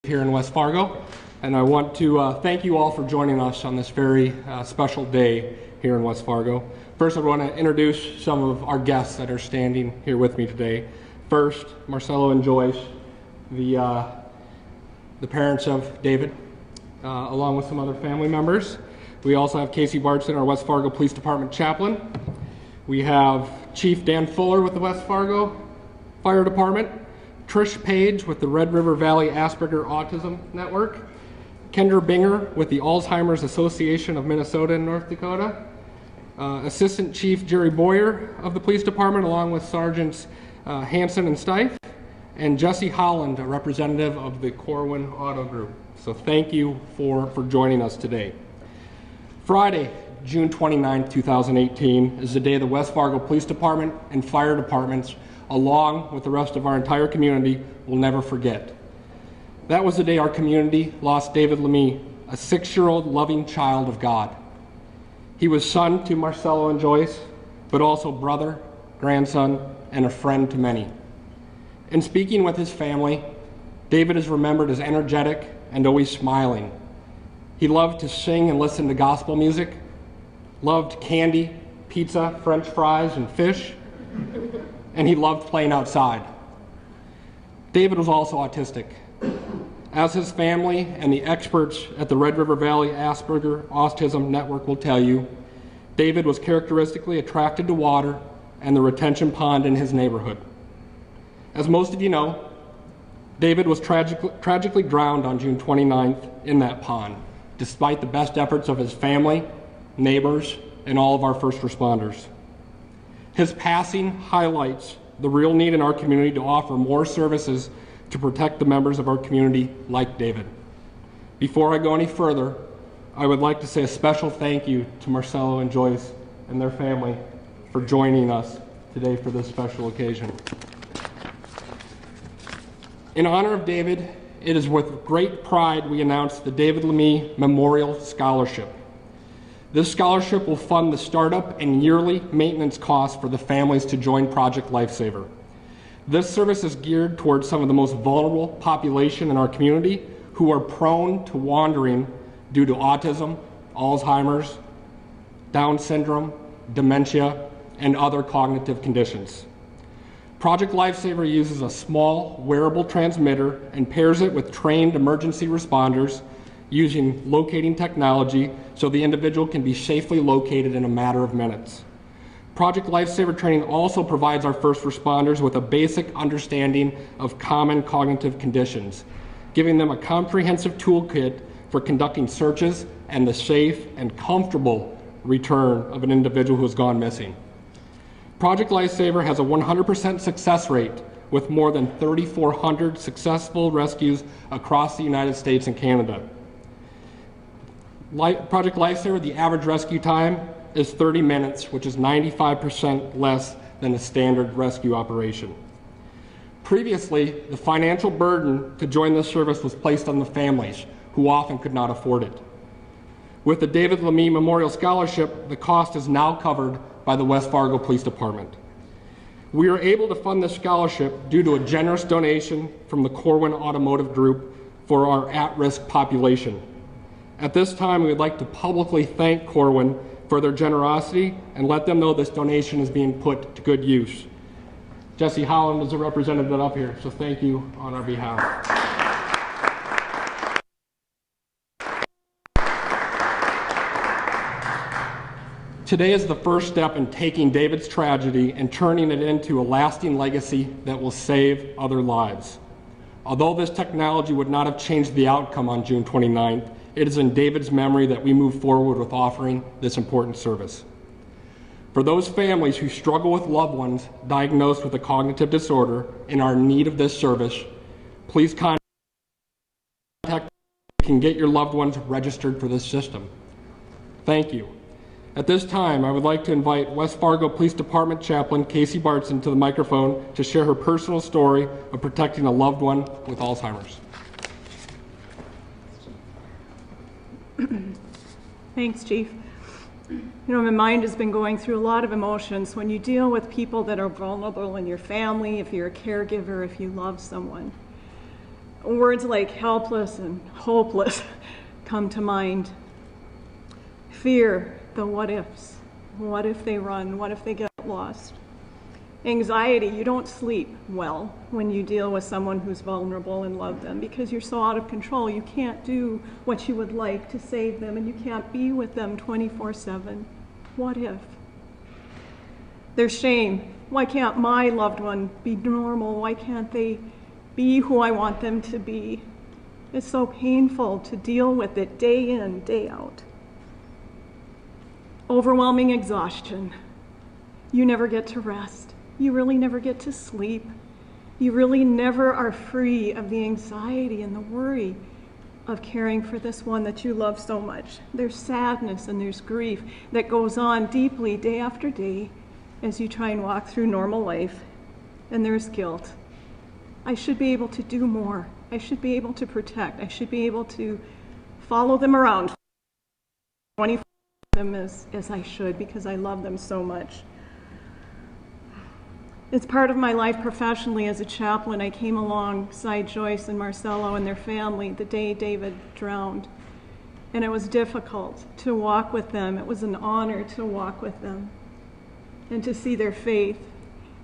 here in West Fargo, and I want to thank you all for joining us on this very special day here in West Fargo. First, I want to introduce some of our guests that are standing here with me today. First, Marcelo and Joyce, the parents of David, along with some other family members. We also have Casey Bartson, our West Fargo Police Department chaplain. We have Chief Dan Fuller with the West Fargo Fire Department, Trish Page with the Red River Valley Asperger Autism Network, Kendra Binger with the Alzheimer's Association of Minnesota and North Dakota, Assistant Chief Jerry Boyer of the Police Department, along with Sergeants Hanson and Stife, and Jesse Holland, a representative of the Corwin Auto Group. So thank you for joining us today. Friday, June 29, 2018, is the day the West Fargo Police Department and Fire Departments, along with the rest of our entire community, will never forget. That was the day our community lost David Lemi, a 6-year-old loving child of God. He was son to Marcelo and Joyce, but also brother, grandson, and a friend to many. In speaking with his family, David is remembered as energetic and always smiling. He loved to sing and listen to gospel music, loved candy, pizza, French fries, and fish, and he loved playing outside. David was also autistic. As his family and the experts at the Red River Valley Asperger Autism Network will tell you, David was characteristically attracted to water and the retention pond in his neighborhood. As most of you know, David was tragically drowned on June 29th in that pond, despite the best efforts of his family, neighbors, and all of our first responders. His passing highlights the real need in our community to offer more services to protect the members of our community like David. Before I go any further, I would like to say a special thank you to Marcelo and Joyce and their family for joining us today for this special occasion. In honor of David, it is with great pride we announce the David Lemi Memorial Scholarship. This scholarship will fund the startup and yearly maintenance costs for the families to join Project Lifesaver. This service is geared towards some of the most vulnerable population in our community who are prone to wandering due to autism, Alzheimer's, Down syndrome, dementia, and other cognitive conditions. Project Lifesaver uses a small wearable transmitter and pairs it with trained emergency responders using locating technology so the individual can be safely located in a matter of minutes. Project Lifesaver training also provides our first responders with a basic understanding of common cognitive conditions, giving them a comprehensive toolkit for conducting searches and the safe and comfortable return of an individual who has gone missing. Project Lifesaver has a 100% success rate with more than 3,400 successful rescues across the United States and Canada. Project Lifesaver, the average rescue time is 30 minutes, which is 95% less than a standard rescue operation. Previously, the financial burden to join this service was placed on the families, who often could not afford it. With the David Lemi Memorial Scholarship, the cost is now covered by the West Fargo Police Department. We are able to fund this scholarship due to a generous donation from the Corwin Automotive Group for our at-risk population. At this time, we would like to publicly thank Corwin for their generosity and let them know this donation is being put to good use. Jesse Holland is a representative up here, so thank you on our behalf. Today is the first step in taking David's tragedy and turning it into a lasting legacy that will save other lives. Although this technology would not have changed the outcome on June 29th, it is in David's memory that we move forward with offering this important service. For those families who struggle with loved ones diagnosed with a cognitive disorder and are in need of this service, please contact us. You can get your loved ones registered for this system. Thank you. At this time, I would like to invite West Fargo Police Department Chaplain Casey Bartson to the microphone to share her personal story of protecting a loved one with Alzheimer's. Thanks, Chief. You know, my mind has been going through a lot of emotions when you deal with people that are vulnerable in your family, if you're a caregiver, if you love someone. Words like helpless and hopeless come to mind. Fear, the what ifs. What if they run? What if they get lost? Anxiety, you don't sleep well when you deal with someone who's vulnerable and love them because you're so out of control. You can't do what you would like to save them, and you can't be with them 24/7. What if? There's shame. Why can't my loved one be normal? Why can't they be who I want them to be? It's so painful to deal with it day in, day out. Overwhelming exhaustion. You never get to rest. You really never get to sleep. You really never are free of the anxiety and the worry of caring for this one that you love so much. There's sadness and there's grief that goes on deeply day after day as you try and walk through normal life. And there's guilt. I should be able to do more. I should be able to protect. I should be able to follow them around 24 them as I should because I love them so much. It's part of my life professionally as a chaplain. I came alongside Joyce and Marcelo and their family the day David drowned. And it was difficult to walk with them. It was an honor to walk with them and to see their faith,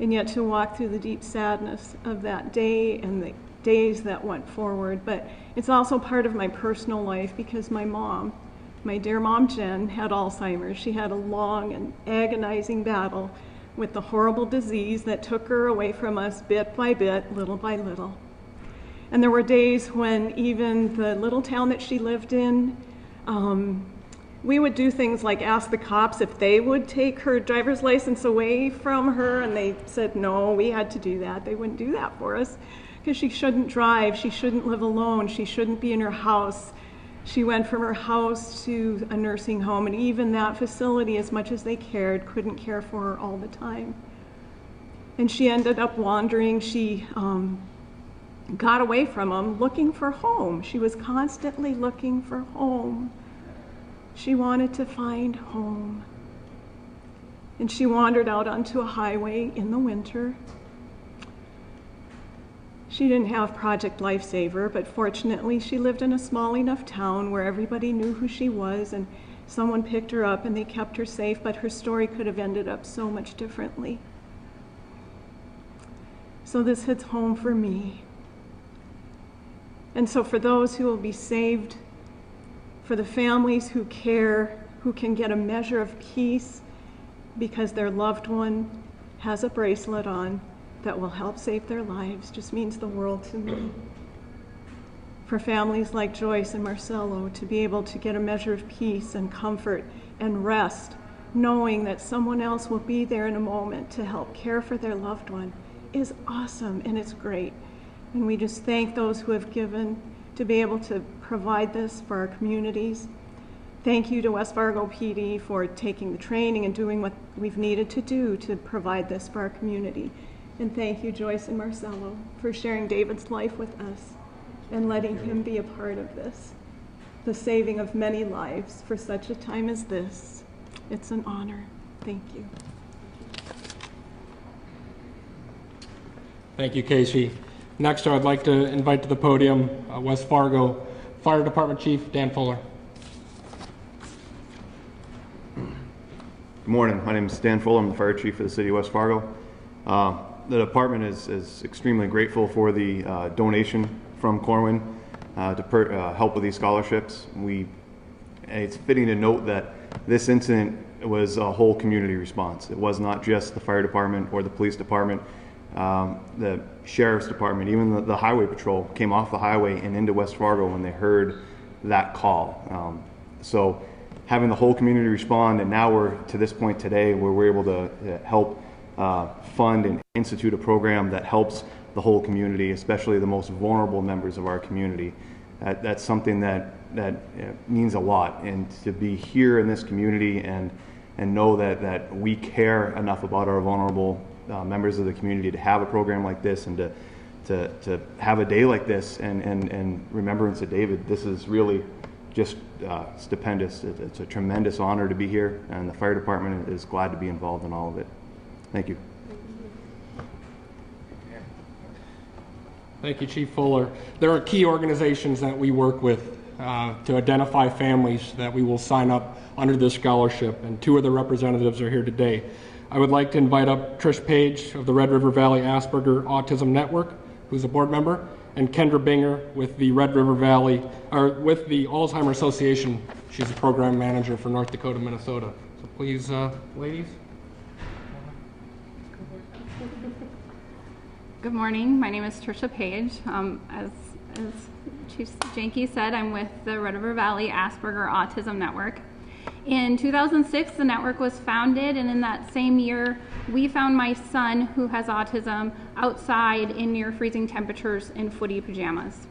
and yet to walk through the deep sadness of that day and the days that went forward. But it's also part of my personal life because my mom, my dear mom Jen, had Alzheimer's. She had a long and agonizing battle with the horrible disease that took her away from us bit by bit, little by little. And there were days when even the little town that she lived in, we would do things like ask the cops if they would take her driver's license away from her, and they said no, we had to do that. They wouldn't do that for us because she shouldn't drive, she shouldn't live alone, she shouldn't be in her house. She went from her house to a nursing home, and even that facility, as much as they cared, couldn't care for her all the time. And she ended up wandering. She got away from them looking for home. She was constantly looking for home. She wanted to find home. And she wandered out onto a highway in the winter. She didn't have Project Lifesaver, but fortunately she lived in a small enough town where everybody knew who she was, and someone picked her up and they kept her safe, but her story could have ended up so much differently. So this hits home for me. And so for those who will be saved, for the families who care, who can get a measure of peace because their loved one has a bracelet on that will help save their lives, just means the world to me. For families like Joyce and Marcelo to be able to get a measure of peace and comfort and rest, knowing that someone else will be there in a moment to help care for their loved one, is awesome and it's great. And we just thank those who have given to be able to provide this for our communities. Thank you to West Fargo PD for taking the training and doing what we've needed to do to provide this for our community. And thank you, Joyce and Marcelo, for sharing David's life with us and letting him be a part of this, the saving of many lives for such a time as this. It's an honor. Thank you. Thank you, Casey. Next, I'd like to invite to the podium West Fargo Fire Department Chief Dan Fuller. Good morning. My name is Dan Fuller. I'm the Fire Chief for the City of West Fargo. The department is extremely grateful for the donation from Corwin to help with these scholarships. It's fitting to note that this incident was a whole community response. It was not just the fire department or the police department. The sheriff's department, even the highway patrol came off the highway and into West Fargo when they heard that call. So having the whole community respond, and now we're to this point today where we're able to help fund and institute a program that helps the whole community, especially the most vulnerable members of our community. That's something that means a lot, and to be here in this community and know that we care enough about our vulnerable members of the community to have a program like this and to have a day like this and remembrance of David. This is really just stupendous. It's a tremendous honor to be here, and the fire department is glad to be involved in all of it. Thank you. Thank you, Chief Fuller. There are key organizations that we work with to identify families that we will sign up under this scholarship, and two of the representatives are here today. I would like to invite up Trish Page of the Red River Valley Asperger Autism Network, who's a board member, and Kendra Binger with the Red River Valley, or with the Alzheimer's Association. She's a program manager for North Dakota, Minnesota. So please, ladies. Good morning. My name is Tricia Page. As Chief Janke said, I'm with the Red River Valley Asperger Autism Network. In 2006, the network was founded, and in that same year, we found my son, who has autism, outside in near freezing temperatures in footy pajamas.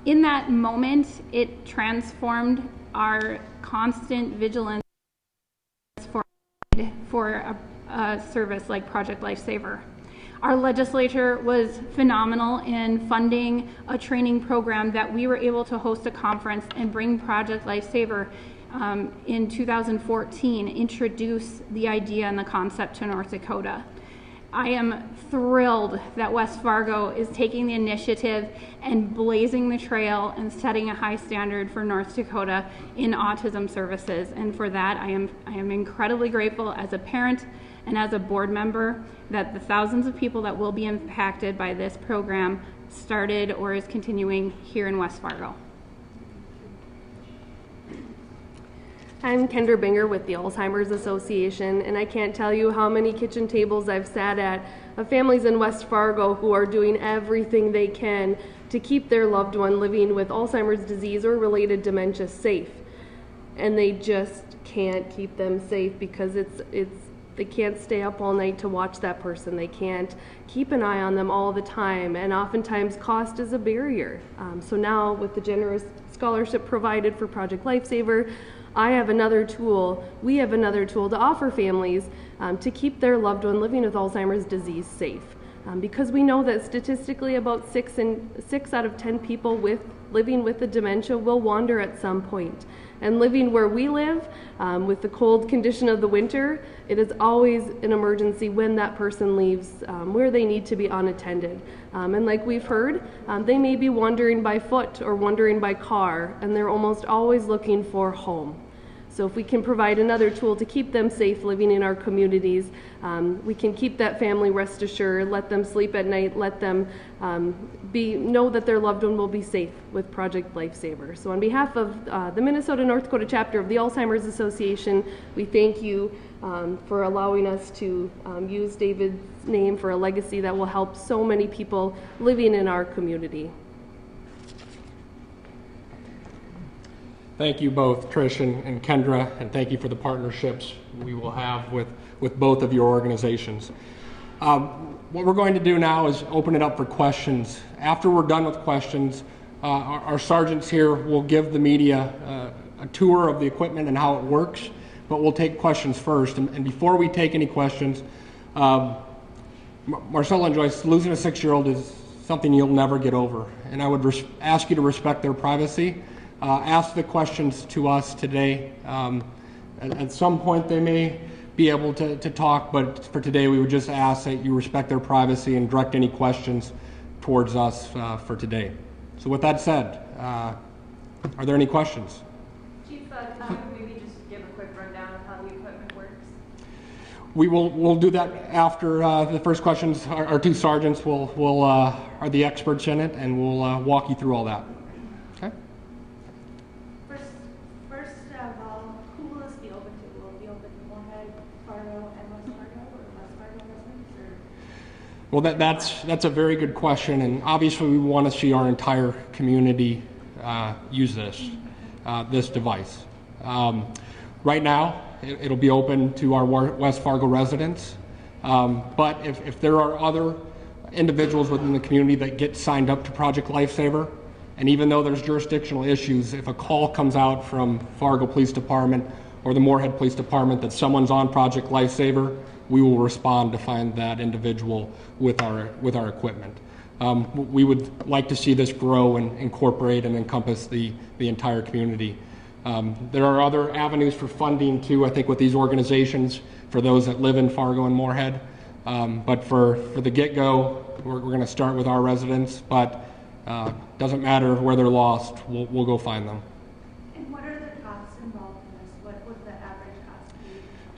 In that moment, it transformed our constant vigilance for a service like Project Lifesaver. Our legislature was phenomenal in funding a training program that we were able to host a conference and bring Project Lifesaver in 2014, introduce the idea and the concept to North Dakota. I am thrilled that West Fargo is taking the initiative and blazing the trail and setting a high standard for North Dakota in autism services. And for that, I am incredibly grateful as a parent and as a board member that the thousands of people that will be impacted by this program started or is continuing here in West Fargo. I'm Kendra Binger with the Alzheimer's Association, and I can't tell you how many kitchen tables I've sat at of families in West Fargo who are doing everything they can to keep their loved one living with Alzheimer's disease or related dementia safe. And they just can't keep them safe because they can't stay up all night to watch that person. They can't keep an eye on them all the time, and oftentimes cost is a barrier. So now with the generous scholarship provided for Project Lifesaver, we have another tool to offer families to keep their loved one living with Alzheimer's disease safe. Because we know that statistically about 6 out of 10 people living with the dementia will wander at some point. And living where we live, with the cold condition of the winter, it is always an emergency when that person leaves where they need to be unattended. And like we've heard, they may be wandering by foot or wandering by car, and they're almost always looking for home. So if we can provide another tool to keep them safe living in our communities, we can keep that family rest assured, let them sleep at night, let them know that their loved one will be safe with Project Lifesaver. So on behalf of the Minnesota North Dakota chapter of the Alzheimer's Association, we thank you for allowing us to use David's name for a legacy that will help so many people living in our community. Thank you both, Trish and Kendra, and thank you for the partnerships we will have with both of your organizations. What we're going to do now is open it up for questions. After we're done with questions, our sergeants here will give the media a tour of the equipment and how it works, but we'll take questions first. And before we take any questions, Marcella and Joyce, losing a 6-year-old is something you'll never get over, and I would ask you to respect their privacy. Ask the questions to us today. At some point they may be able to talk, but for today we would just ask that you respect their privacy and direct any questions towards us for today. So with that said, are there any questions? Chief, maybe just give a quick rundown of how the equipment works. We'll do that after the first questions. Our two sergeants are the experts in it, and we'll walk you through all that. Okay. First of all, who will this be open to? Will it be open to Moorhead, Fargo, and West Fargo, or West Fargo residents? Or? Well, that's a very good question, and obviously we want to see our entire community use this device. Right now, it'll be open to our West Fargo residents, but if there are other individuals within the community that get signed up to Project Lifesaver, and even though there's jurisdictional issues, if a call comes out from Fargo Police Department or the Moorhead Police Department that someone's on Project Lifesaver, we will respond to find that individual with our equipment. We would like to see this grow and incorporate and encompass the entire community. There are other avenues for funding too, I think, with these organizations for those that live in Fargo and Moorhead. But for the get-go, we're going to start with our residents, but doesn't matter where they're lost, we'll go find them. And what are the costs involved in this? What would the average cost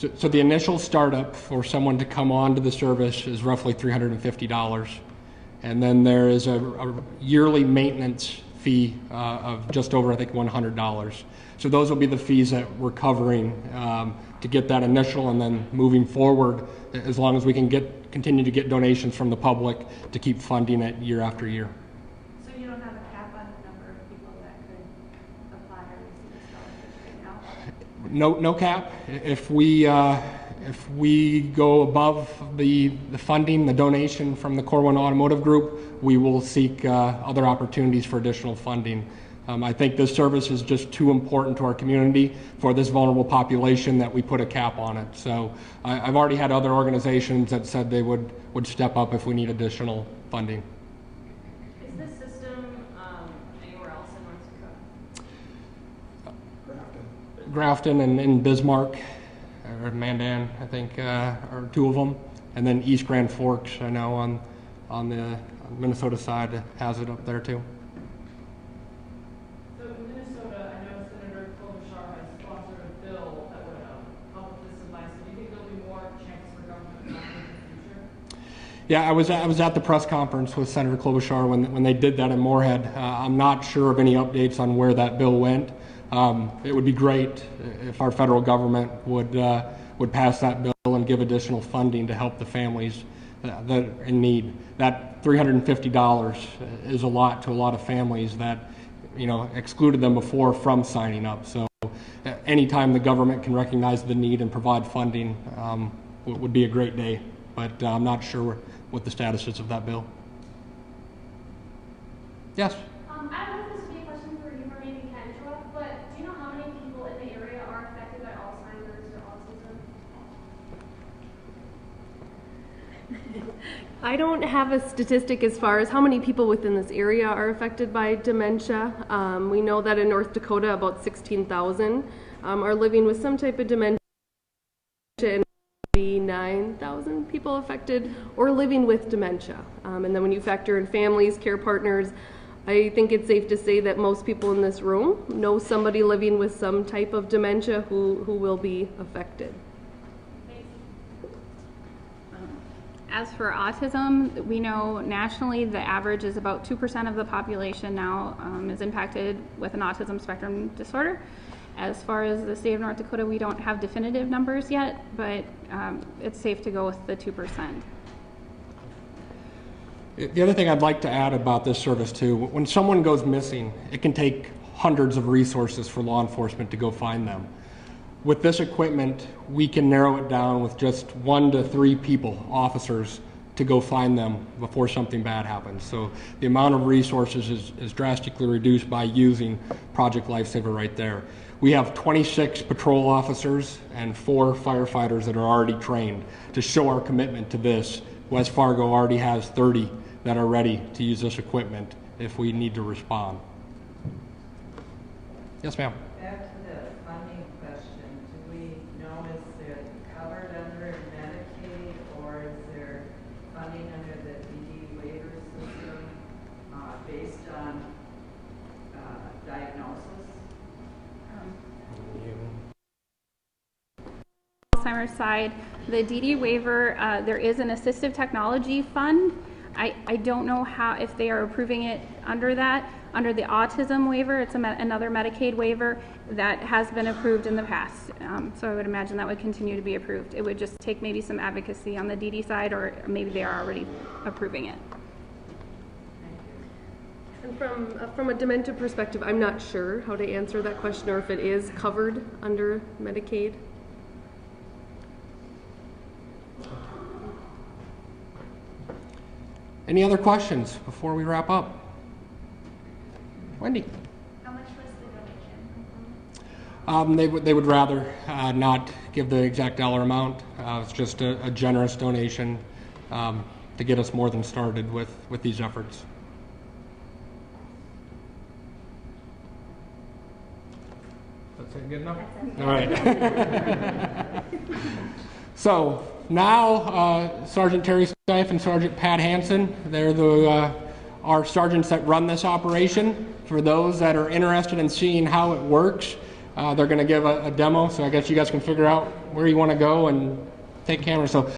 be? So the initial startup for someone to come on to the service is roughly $350. And then there is a yearly maintenance fee of just over, I think, $100. So those will be the fees that we're covering to get that initial, and then moving forward, as long as we can continue to get donations from the public to keep funding it year after year. So you don't have a cap on the number of people that could apply or receive scholarships right now? No cap. If we go above the funding, the donation from the Corwin Automotive Group, we will seek other opportunities for additional funding. I think this service is just too important to our community for this vulnerable population that we put a cap on it. So I've already had other organizations that said they would step up if we need additional funding. Is this system anywhere else in North Dakota? Grafton and Bismarck, or Mandan, I think, are two of them. And then East Grand Forks, I know, on the Minnesota side has it up there too. So in Minnesota, I know Senator Klobuchar has sponsored a bill that would help with this advice. Do you think there'll be more chances for government funding in the future? Yeah, I was at the press conference with Senator Klobuchar when they did that in Moorhead. I'm not sure of any updates on where that bill went. It would be great if our federal government would pass that bill and give additional funding to help the families that are in need. That $350 is a lot to a lot of families that, excluded them before from signing up. So anytime the government can recognize the need and provide funding would be a great day. But I'm not sure what the status is of that bill. Yes? I don't know if this would be a question for you or maybe Kendra, but do you know how many people in the area are affected by Alzheimer's or autism? I don't have a statistic as far as how many people within this area are affected by dementia. We know that in North Dakota, about 16,000 are living with some type of dementia, and 9,000 people affected or living with dementia. And then when you factor in families, care partners, I think it's safe to say that most people in this room know somebody living with some type of dementia who will be affected. As for autism, we know nationally the average is about 2% of the population now is impacted with an autism spectrum disorder. As far as the state of North Dakota, we don't have definitive numbers yet, but it's safe to go with the 2%. The other thing I'd like to add about this service too, when someone goes missing, it can take hundreds of resources for law enforcement to go find them. With this equipment, we can narrow it down with just 1 to 3 people, officers, to go find them before something bad happens. So the amount of resources is drastically reduced by using Project Lifesaver right there. We have 26 patrol officers and 4 firefighters that are already trained to show our commitment to this. West Fargo already has 30 that are ready to use this equipment if we need to respond. Yes, ma'am. Back to the funding question, do we know is it covered under Medicaid or is there funding under the PD waiver system based on diagnosis? Alzheimer's side, the DD waiver, there is an assistive technology fund. I don't know if they are approving it under that. Under the autism waiver, it's another Medicaid waiver that has been approved in the past. So I would imagine that would continue to be approved. It would just take maybe some advocacy on the DD side, or maybe they are already approving it. And from a dementia perspective, I'm not sure how to answer that question or if it is covered under Medicaid. Any other questions before we wrap up? Wendy? How much was the donation? They would rather not give the exact dollar amount. It's just a generous donation to get us more than started with these efforts. That's it, good enough? All right. So now Sergeant Terry Stife and Sergeant Pat Hansen, they're our sergeants that run this operation. For those that are interested in seeing how it works, they're going to give a demo, so I guess you guys can figure out where you want to go and take cameras. So